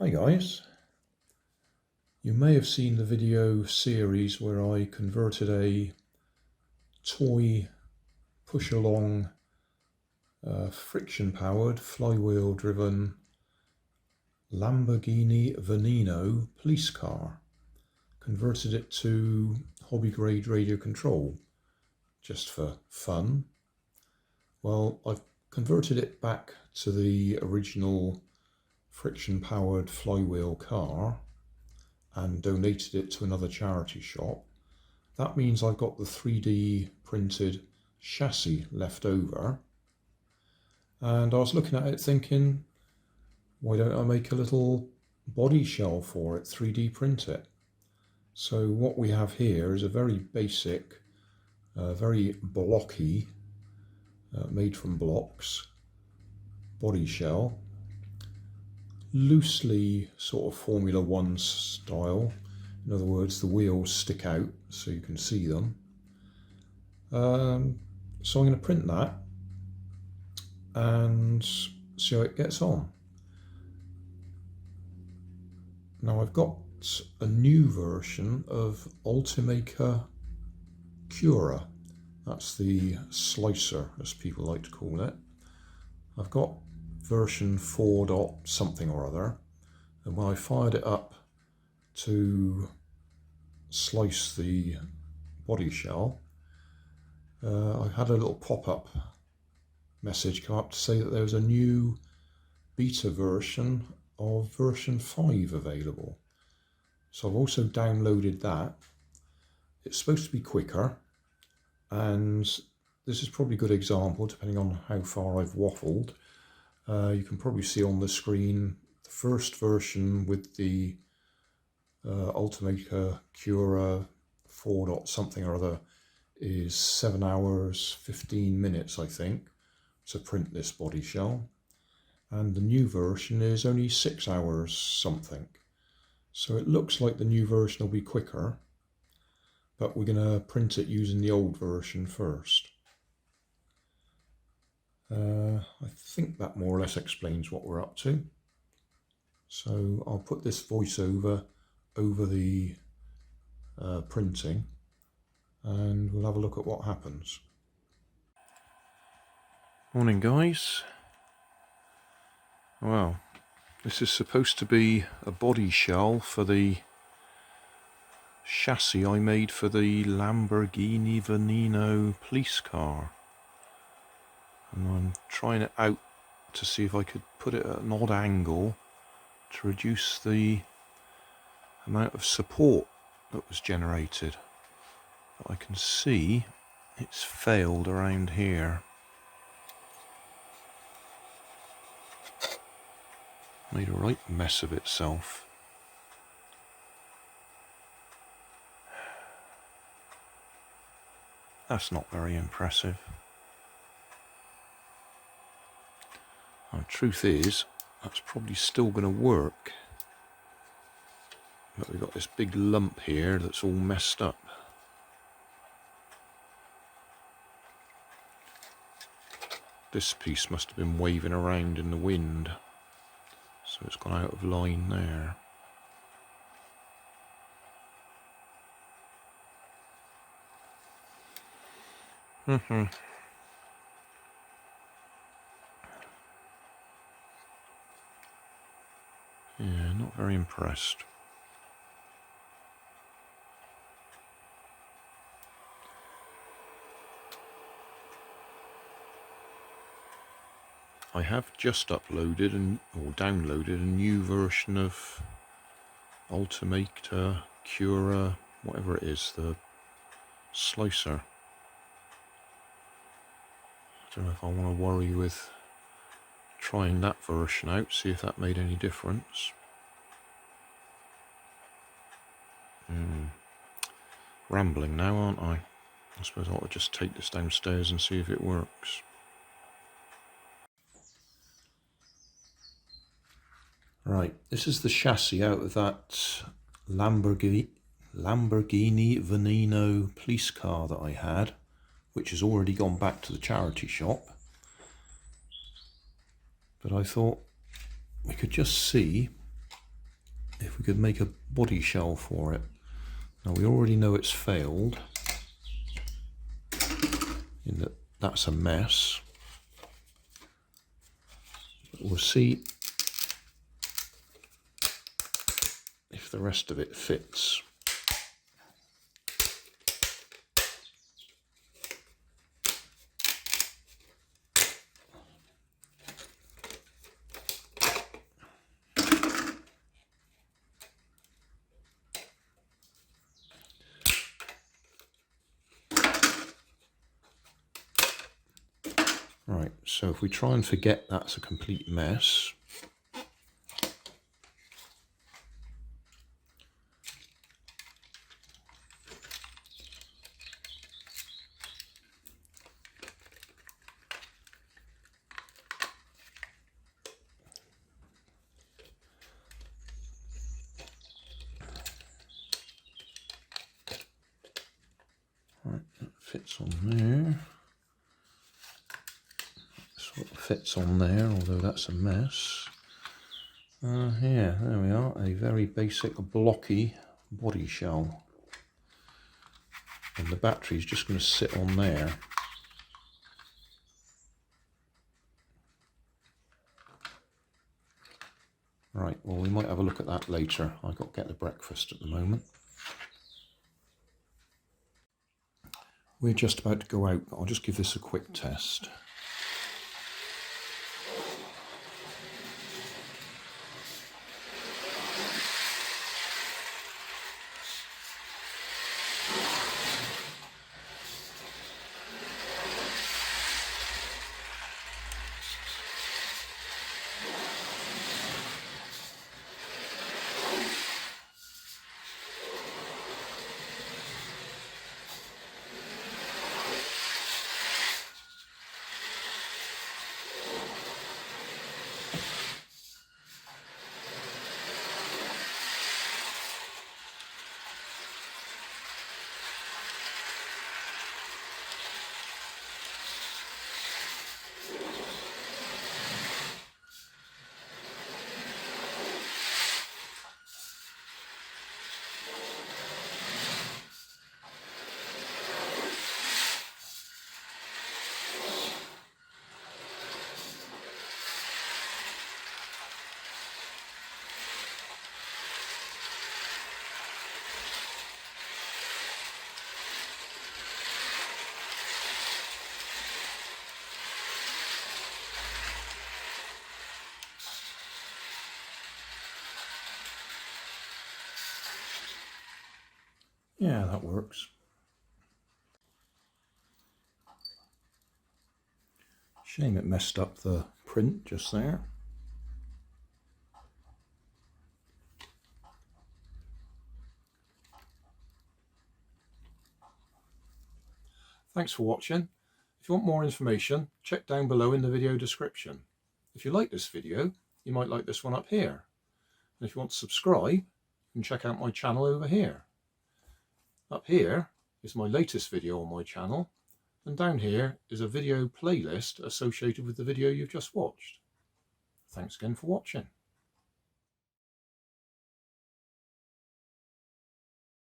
Hi guys, you may have seen the video series where I converted a toy push-along friction-powered, flywheel-driven Lamborghini Veneno police car, converted it to hobby-grade radio control just for fun. Well, I've converted it back to the original friction-powered flywheel car and donated it to another charity shop. That means I've got the 3D printed chassis left over, and I was looking at it thinking, why don't I make a little body shell for it, 3D print it? So what we have here is a very basic, very blocky, made from blocks, body shell, loosely sort of Formula One style. In other words, the wheels stick out so you can see them. So I'm going to print that and see how it gets on. Now I've got a new version of Ultimaker Cura. That's the slicer, as people like to call it. I've got version 4 dot something or other, and when I fired it up to slice the body shell, I had a little pop-up message come up to say that there was a new beta version of version 5 available. So I've also downloaded that. It's supposed to be quicker, and this is probably a good example, depending on how far I've waffled. You can probably see on the screen the first version with the Ultimaker Cura 4 dot something or other is 7 hours 15 minutes, I think, to print this body shell, and the new version is only 6 hours something. So it looks like the new version will be quicker, but we're going to print it using the old version first. I think that more or less explains what we're up to. So I'll put this voiceover over the printing, and we'll have a look at what happens. Morning guys. Well, this is supposed to be a body shell for the chassis I made for the Lamborghini Veneno police car. And I'm trying it out to see if I could put it at an odd angle to reduce the amount of support that was generated. But I can see it's failed around here. Made a right mess of itself. That's not very impressive. The truth is, that's probably still going to work, but we've got this big lump here that's all messed up. This piece must have been waving around in the wind, so it's gone out of line there. Yeah, not very impressed. I have just uploaded or downloaded a new version of Ultimaker Cura, whatever it is, the slicer. I don't know if I want to worry with trying that version out, see if that made any difference. Rambling now, aren't I? I suppose I ought to just take this downstairs and see if it works. Right, this is the chassis out of that Lamborghini Veneno police car that I had, which has already gone back to the charity shop. But I thought we could just see if we could make a body shell for it. Now we already know it's failed, in that that's a mess. But we'll see if the rest of it fits. Right, so if we try and forget that's a complete mess, right, that fits on there. Fits on there, although that's a mess. Here, there we are, a very basic blocky body shell. And the battery's just going to sit on there. Right, well we might have a look at that later. I've got to get the breakfast at the moment. We're just about to go out, but I'll just give this a quick test. Yeah, that works. Shame it messed up the print just there. Thanks for watching. If you want more information, check down below in the video description. If you like this video, you might like this one up here. And if you want to subscribe, you can check out my channel over here. Up here is my latest video on my channel, and down here is a video playlist associated with the video you've just watched. Thanks again for watching.